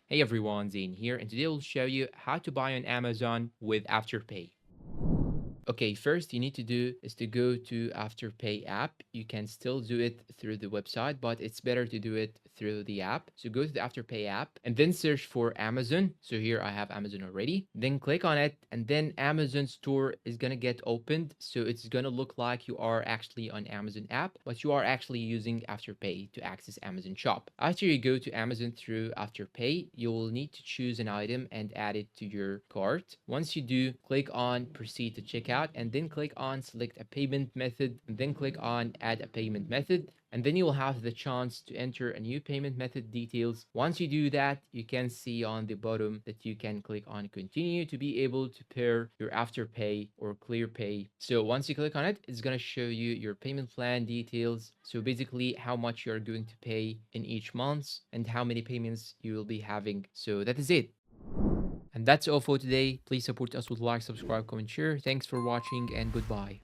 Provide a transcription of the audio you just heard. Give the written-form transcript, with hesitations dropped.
Hey everyone, Zane here, and today we'll show you how to buy on Amazon with Afterpay. Okay, first you need to do is to go to Afterpay app. You can still do it through the website, but it's better to do it through the app. So go to the Afterpay app and then search for Amazon. So here I have Amazon already. Then click on it and then Amazon store is gonna get opened. So it's gonna look like you are actually on Amazon app, but you are actually using Afterpay to access Amazon shop. After you go to Amazon through Afterpay, you will need to choose an item and add it to your cart. Once you do, click on proceed to checkout and then click on select a payment method and then click on add a payment method, and then you will have the chance to enter a new payment method details. Once you do that, you can see on the bottom that you can click on continue to be able to pair your Afterpay or ClearPay. So once you click on it, it's going to show you your payment plan details. So basically how much you're going to pay in each month and how many payments you will be having. So that is it. And that's all for today. Please support us with like, subscribe, comment, share. Thanks for watching and goodbye.